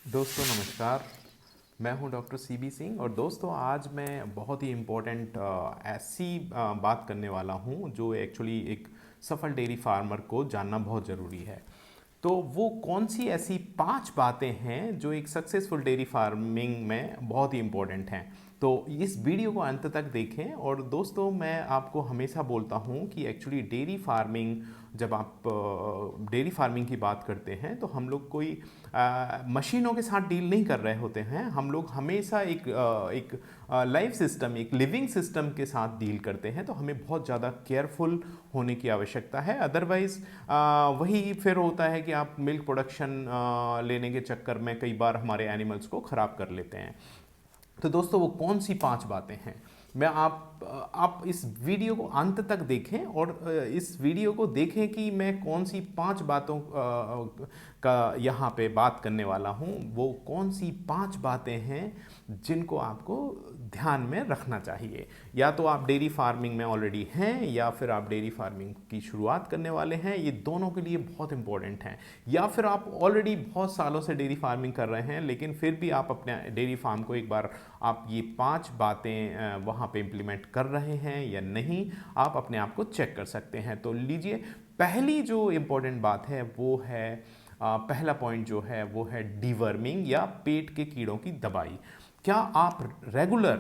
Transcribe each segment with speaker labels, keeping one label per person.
Speaker 1: दोस्तों नमस्कार। मैं हूं डॉक्टर सीबी सिंह और दोस्तों आज मैं बहुत ही इम्पोर्टेंट ऐसी बात करने वाला हूं जो एक्चुअली एक सफल डेयरी फार्मर को जानना बहुत ज़रूरी है। तो वो कौन सी ऐसी 5 बातें हैं जो एक सक्सेसफुल डेयरी फार्मिंग में बहुत ही इम्पोर्टेंट हैं। तो इस वीडियो को अंत तक देखें। और दोस्तों मैं आपको हमेशा बोलता हूं कि एक्चुअली डेयरी फार्मिंग, जब आप डेयरी फार्मिंग की बात करते हैं तो हम लोग कोई मशीनों के साथ डील नहीं कर रहे होते हैं। हम लोग हमेशा एक लाइफ सिस्टम, एक लिविंग सिस्टम के साथ डील करते हैं। तो हमें बहुत ज़्यादा केयरफुल होने की आवश्यकता है। अदरवाइज़ वही फिर होता है कि आप मिल्क प्रोडक्शन लेने के चक्कर में कई बार हमारे एनिमल्स को ख़राब कर लेते हैं। तो दोस्तों वो कौन सी 5 बातें हैं, मैं आप इस वीडियो को अंत तक देखें और इस वीडियो को देखें कि मैं कौन सी 5 बातों का यहाँ पे बात करने वाला हूँ। वो कौन सी 5 बातें हैं जिनको आपको ध्यान में रखना चाहिए। या तो आप डेयरी फार्मिंग में ऑलरेडी हैं या फिर आप डेयरी फार्मिंग की शुरुआत करने वाले हैं, ये दोनों के लिए बहुत इंपॉर्टेंट हैं। या फिर आप ऑलरेडी बहुत सालों से डेयरी फार्मिंग कर रहे हैं लेकिन फिर भी आप अपने डेयरी फार्म को एक बार आप ये 5 बातें वहाँ पे इम्प्लीमेंट कर रहे हैं या नहीं, आप अपने आप को चेक कर सकते हैं। तो लीजिए, पहली जो इम्पोर्टेंट बात है वो है पहला पॉइंट जो है वो है डीवर्मिंग या पेट के कीड़ों की दवाई। क्या आप रेगुलर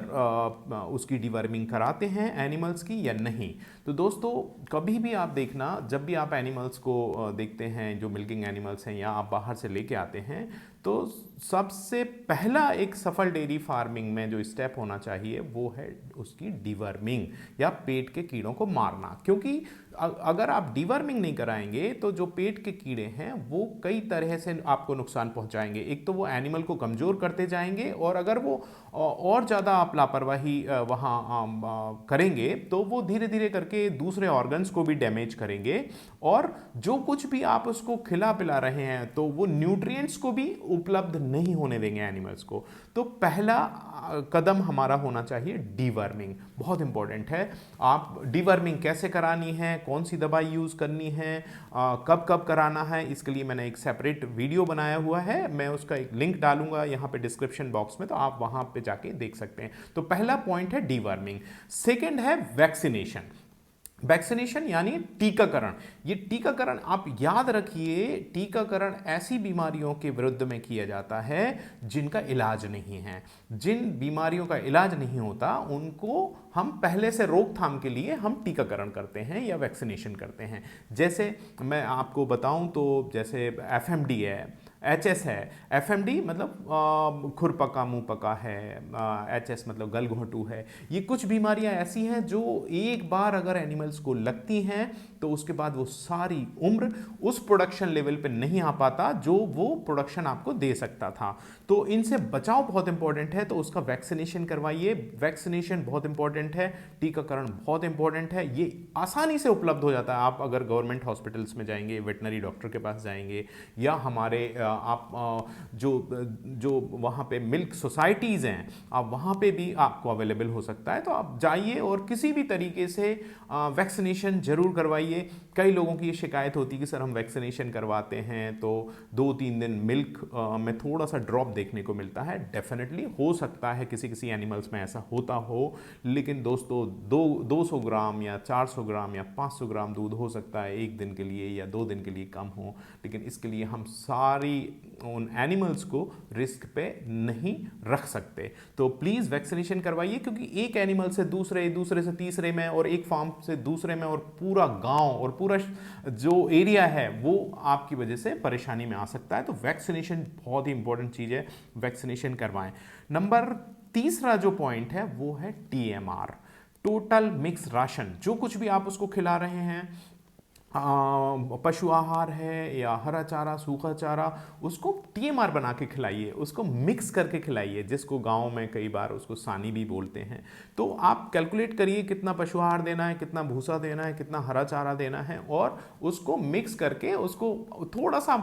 Speaker 1: उसकी डिवर्मिंग कराते हैं एनिमल्स की या नहीं। तो दोस्तों कभी भी आप देखना, जब भी आप एनिमल्स को देखते हैं, जो मिल्किंग एनिमल्स हैं या आप बाहर से लेके आते हैं, तो सबसे पहला एक सफल डेयरी फार्मिंग में जो स्टेप होना चाहिए वो है उसकी डिवर्मिंग या पेट के कीड़ों को मारना। क्योंकि अगर आप डिवर्मिंग नहीं कराएंगे तो जो पेट के कीड़े हैं वो कई तरह से आपको नुकसान पहुंचाएंगे। एक तो वो एनिमल को कमज़ोर करते जाएंगे और अगर वो और ज़्यादा आप लापरवाही वहाँ करेंगे तो वो धीरे धीरे करके दूसरे ऑर्गन्स को भी डैमेज करेंगे। और जो कुछ भी आप उसको खिला पिला रहे हैं तो वो न्यूट्रिएंट्स को भी उपलब्ध नहीं होने देंगे एनिमल्स को। तो पहला कदम हमारा होना चाहिए डीवर्मिंग, बहुत इंपॉर्टेंट है। आप डीवर्मिंग कैसे करानी है, कौन सी दवाई यूज़ करनी है, कब कब कराना है, इसके लिए मैंने एक सेपरेट वीडियो बनाया हुआ है। मैं उसका एक लिंक डालूंगा यहाँ पे डिस्क्रिप्शन बॉक्स में, तो आप वहाँ पे जाके देख सकते हैं। तो पहला पॉइंट है डीवर्मिंग। सेकेंड है वैक्सीनेशन। वैक्सीनेशन यानी टीकाकरण। ये टीकाकरण आप याद रखिए, टीकाकरण ऐसी बीमारियों के विरुद्ध में किया जाता है जिनका इलाज नहीं है। जिन बीमारियों का इलाज नहीं होता उनको हम पहले से रोकथाम के लिए हम टीकाकरण करते हैं या वैक्सीनेशन करते हैं। जैसे मैं आपको बताऊं तो जैसे एफएमडी है, एचएस है। एफएमडी मतलब खुरपका मुंह पका है, एचएस मतलब गलघोंटू है। ये कुछ बीमारियां ऐसी हैं जो एक बार अगर एनिमल्स को लगती हैं तो उसके बाद वो सारी उम्र उस प्रोडक्शन लेवल पे नहीं आ पाता जो वो प्रोडक्शन आपको दे सकता था। तो इनसे बचाव बहुत इंपॉर्टेंट है, तो उसका वैक्सीनेशन करवाइए। वैक्सीनेशन बहुत इंपॉर्टेंट है, टीकाकरण बहुत इंपॉर्टेंट है। ये आसानी से उपलब्ध हो जाता है। आप अगर गवर्नमेंट हॉस्पिटल्स में जाएंगे, वेटनरी डॉक्टर के पास जाएंगे, या हमारे आप जो जो वहाँ पे मिल्क सोसाइटीज़ हैं आप वहाँ पे भी आपको अवेलेबल हो सकता है। तो आप जाइए और किसी भी तरीके से वैक्सीनेशन जरूर करवाइए। कई लोगों की ये शिकायत होती है कि सर हम वैक्सीनेशन करवाते हैं तो 2-3 दिन मिल्क में थोड़ा सा ड्रॉप देखने को मिलता है। डेफिनेटली हो सकता है किसी किसी एनिमल्स में ऐसा होता हो, लेकिन दोस्तों 200 ग्राम या 400 ग्राम या 500 ग्राम दूध हो सकता है एक दिन के लिए या 2 दिन के लिए कम हो, लेकिन इसके लिए हम सारी उन एनिमल्स को रिस्क पे नहीं रख सकते। तो प्लीज़ वैक्सीनेशन करवाइए, क्योंकि एक एनिमल से दूसरे, दूसरे से तीसरे में, और एक फार्म से दूसरे में, और पूरा गांव और पूरा जो एरिया है वो आपकी वजह से परेशानी में आ सकता है। तो वैक्सीनेशन बहुत ही इंपॉर्टेंट चीज़ है, वैक्सीनेशन करवाएं। नंबर तीसरा जो पॉइंट है वो है टीएमआर, टोटल मिक्स राशन। जो कुछ भी आप उसको खिला रहे हैं, पशु आहार है या हरा चारा, सूखा चारा, उसको टीएमआर बना के खिलाइए, उसको मिक्स करके खिलाइए, जिसको गांव में कई बार उसको सानी भी बोलते हैं। तो आप कैलकुलेट करिए कितना पशु आहार देना है, कितना भूसा देना है, कितना हरा चारा देना है, और उसको मिक्स करके उसको थोड़ा सा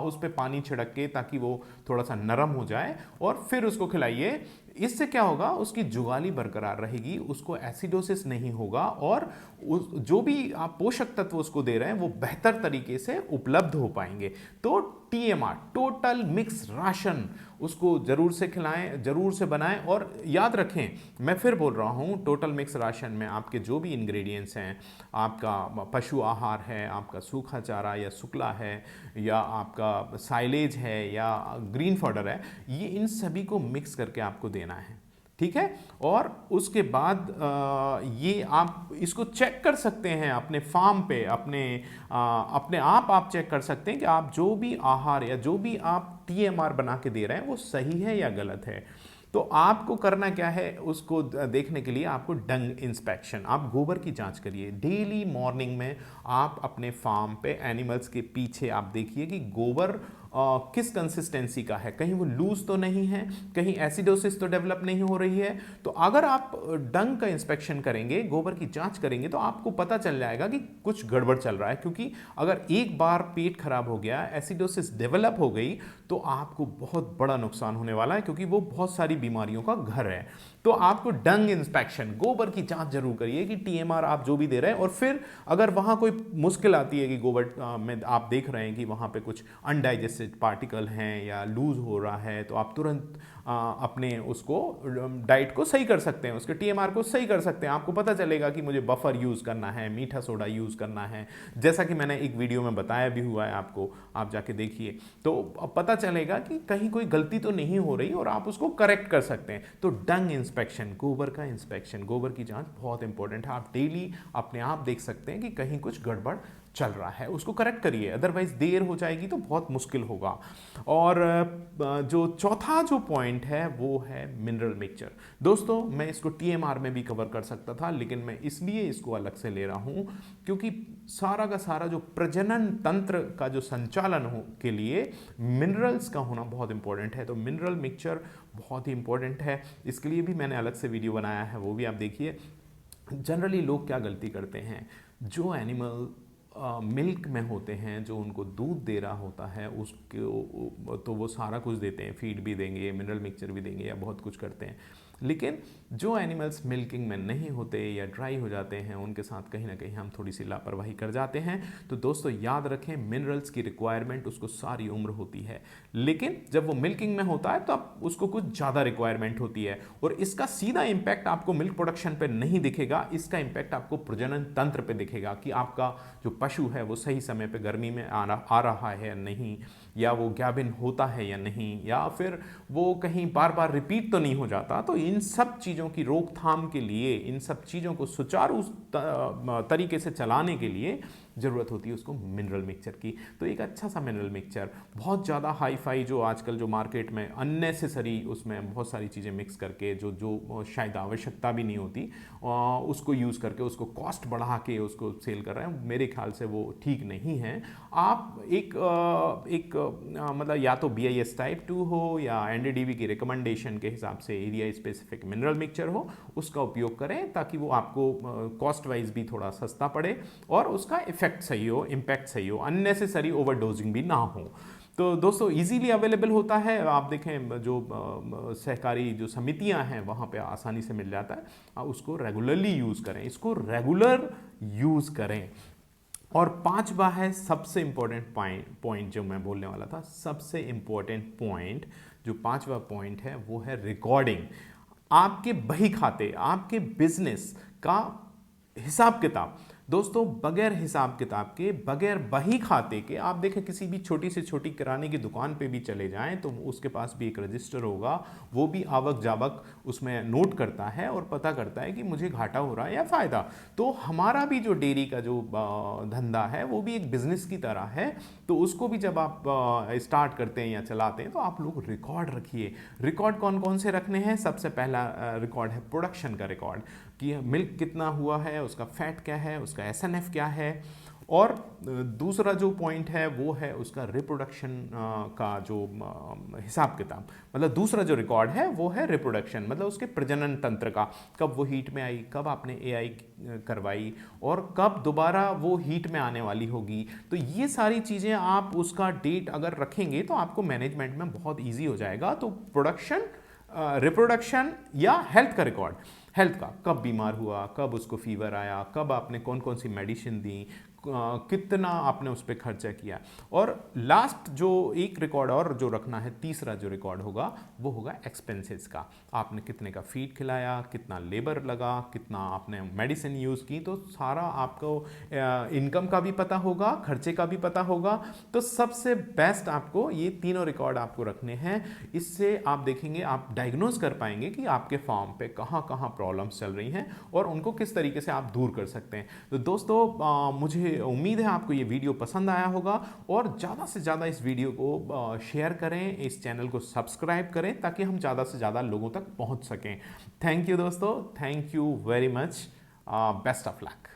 Speaker 1: उस पर पानी छिड़क के, ताकि वो थोड़ा सा नरम हो जाए, और फिर उसको खिलाइए। इससे क्या होगा, उसकी जुगाली बरकरार रहेगी, उसको एसिडोसिस नहीं होगा, और जो भी आप पोषक तत्व उसको दे रहे हैं वो बेहतर तरीके से उपलब्ध हो पाएंगे। तो TMR, टोटल मिक्स राशन, उसको ज़रूर से खिलाएं, ज़रूर से बनाएं। और याद रखें, मैं फिर बोल रहा हूँ, टोटल मिक्स राशन में आपके जो भी इंग्रेडिएंट्स हैं, आपका पशु आहार है, आपका सूखा चारा या सुकला है, या आपका साइलेज है, या ग्रीन फॉडर है, ये इन सभी को मिक्स करके आपको देना है। ठीक है। और उसके बाद ये आप इसको चेक कर सकते हैं अपने फार्म पे, अपने आप चेक कर सकते हैं कि आप जो भी आहार या जो भी आप TMR बना के दे रहे हैं वो सही है या गलत है। तो आपको करना क्या है, उसको देखने के लिए आपको डंग इंस्पेक्शन, आप गोबर की जांच करिए डेली मॉर्निंग में। आप अपने फार्म पे एनिमल्स के पीछे आप देखिए कि गोबर किस कंसिस्टेंसी का है, कहीं वो लूज तो नहीं है, कहीं एसिडोसिस तो डेवलप नहीं हो रही है। तो अगर आप डंग का इंस्पेक्शन करेंगे, गोबर की जांच करेंगे, तो आपको पता चल जाएगा कि कुछ गड़बड़ चल रहा है। क्योंकि अगर एक बार पेट खराब हो गया, एसिडोसिस डेवलप हो गई, तो आपको बहुत बड़ा नुकसान होने वाला है, क्योंकि वो बहुत सारी बीमारियों का घर है। तो आपको डंग इंस्पेक्शन, गोबर की जांच जरूर करिए कि TMR आप जो भी दे रहे हैं। और फिर अगर वहां कोई मुश्किल आती है कि गोबर में आप देख रहे हैं कि वहां पे कुछ अनडाइजेस्टेड पार्टिकल हैं या लूज हो रहा है, तो आप तुरंत अपने उसको डाइट को सही कर सकते हैं, उसके TMR को सही कर सकते हैं। आपको पता चलेगा कि मुझे बफर यूज़ करना है, मीठा सोडा यूज़ करना है, जैसा कि मैंने एक वीडियो में बताया भी हुआ है आपको, आप जाके देखिए। तो अब पता चलेगा कि कहीं कोई गलती तो नहीं हो रही और आप उसको करेक्ट कर सकते हैं। तो डंग इंस्पेक्शन, गोबर का इंस्पेक्शन, गोबर की जांच बहुत इंपॉर्टेंट है। आप डेली अपने आप देख सकते हैं कि कहीं कुछ गड़बड़ चल रहा है, उसको करेक्ट करिए, अदरवाइज देर हो जाएगी तो बहुत मुश्किल होगा। और जो चौथा जो पॉइंट है वो है मिनरल मिक्सचर। दोस्तों, मैं इसको TMR में भी कवर कर सकता था, लेकिन मैं इसलिए इसको अलग से ले रहा हूं क्योंकि सारा का सारा जो प्रजनन तंत्र का जो संचालन हो के लिए मिनरल्स का होना बहुत इंपॉर्टेंट है। तो मिनरल मिक्सचर बहुत ही इंपॉर्टेंट है, इसके लिए भी मैंने अलग से वीडियो बनाया है, वो भी आप देखिए। जनरली लोग क्या गलती करते हैं, जो एनिमल मिल्क में होते हैं, जो उनको दूध दे रहा होता है, उसको तो वो सारा कुछ देते हैं, फीड भी देंगे, मिनरल मिक्सचर भी देंगे, या बहुत कुछ करते हैं। लेकिन जो एनिमल्स मिल्किंग में नहीं होते या ड्राई हो जाते हैं, उनके साथ कहीं ना कहीं हम थोड़ी सी लापरवाही कर जाते हैं। तो दोस्तों याद रखें, मिनरल्स की रिक्वायरमेंट उसको सारी उम्र होती है, लेकिन जब वो मिल्किंग में होता है तो अब उसको कुछ ज़्यादा रिक्वायरमेंट होती है। और इसका सीधा इम्पैक्ट आपको मिल्क प्रोडक्शन पर नहीं दिखेगा, इसका इम्पैक्ट आपको प्रजनन तंत्र पर दिखेगा कि आपका जो पशु है वो सही समय पर गर्मी में आ रहा है या नहीं, या वो गाभिन होता है या नहीं, या फिर वो कहीं बार बार रिपीट तो नहीं हो जाता। तो इन सब चीज़ों की रोकथाम के लिए, इन सब चीज़ों को सुचारू तरीके से चलाने के लिए ज़रूरत होती है उसको मिनरल मिक्सचर की। तो एक अच्छा सा मिनरल मिक्सचर, बहुत ज़्यादा हाई फाई जो आजकल जो मार्केट में अननेसेसरी उसमें बहुत सारी चीज़ें मिक्स करके जो शायद आवश्यकता भी नहीं होती, उसको यूज़ करके उसको कॉस्ट बढ़ा के उसको सेल कर रहे हैं, मेरे ख्याल से वो ठीक नहीं है। आप एक मतलब या तो BIS टाइप 2 हो या NDDB की रिकमेंडेशन के हिसाब से एरिया स्पेसिफिक मिनरल मिक्सचर हो, उसका उपयोग करें, ताकि वो आपको कॉस्ट वाइज भी थोड़ा सस्ता पड़े और उसका इफेक्ट सही हो, इम्पैक्ट सही हो, अननेसेसरी ओवरडोजिंग भी ना हो। तो दोस्तों इजीली अवेलेबल होता है, आप देखें जो सहकारी जो समितियां हैं वहाँ पे आसानी से मिल जाता है। आप उसको रेगुलरली यूज़ करें, इसको रेगुलर यूज़ करें। और पांचवा है सबसे इंपॉर्टेंट पॉइंट जो मैं बोलने वाला था, सबसे इंपॉर्टेंट पॉइंट जो पांचवा पॉइंट है वो है रिकॉर्डिंग। आपके बही खाते, आपके बिजनेस का हिसाब किताब। दोस्तों बगैर हिसाब किताब के, बगैर बही खाते के, आप देखें किसी भी छोटी से छोटी किराने की दुकान पे भी चले जाएं तो उसके पास भी एक रजिस्टर होगा, वो भी आवक जावक उसमें नोट करता है और पता करता है कि मुझे घाटा हो रहा है या फ़ायदा। तो हमारा भी जो डेयरी का जो धंधा है वो भी एक बिजनेस की तरह है। तो उसको भी जब आप स्टार्ट करते हैं या चलाते हैं तो आप लोग रिकॉर्ड रखिए। रिकॉर्ड कौन कौन से रखने हैं? सबसे पहला रिकॉर्ड है प्रोडक्शन का रिकॉर्ड, कि मिल्क कितना हुआ है, उसका फैट क्या है, उसका SNF क्या है। और दूसरा जो पॉइंट है वो है उसका रिप्रोडक्शन का जो हिसाब किताब, मतलब दूसरा जो रिकॉर्ड है वो है रिप्रोडक्शन, मतलब उसके प्रजनन तंत्र का, कब वो हीट में आई, कब आपने AI करवाई और कब दोबारा वो हीट में आने वाली होगी। तो ये सारी चीज़ें आप उसका डेट अगर रखेंगे तो आपको मैनेजमेंट में बहुत ईजी हो जाएगा। तो प्रोडक्शन, रिप्रोडक्शन या हेल्थ का रिकॉर्ड, हेल्थ का, कब बीमार हुआ, कब उसको फीवर आया, कब आपने कौन कौन सी मेडिसिन दी, कितना आपने उस पर खर्चा किया। और लास्ट जो एक रिकॉर्ड और जो रखना है, तीसरा जो रिकॉर्ड होगा वो होगा एक्सपेंसेस का। आपने कितने का फीड खिलाया, कितना लेबर लगा, कितना आपने मेडिसिन यूज़ की, तो सारा आपको इनकम का भी पता होगा, खर्चे का भी पता होगा। तो सबसे बेस्ट आपको ये तीनों रिकॉर्ड आपको रखने हैं। इससे आप देखेंगे, आप डायग्नोज कर पाएंगे कि आपके फार्म पे कहाँ कहाँ प्रॉब्लम्स चल रही हैं और उनको किस तरीके से आप दूर कर सकते हैं। तो दोस्तों मुझे उम्मीद है आपको ये वीडियो पसंद आया होगा, और ज़्यादा से ज़्यादा इस वीडियो को शेयर करें, इस चैनल को सब्सक्राइब करें ताकि हम ज़्यादा से ज़्यादा लोगों तक पहुंच सकें। थैंक यू दोस्तों, thank you very much, best of luck.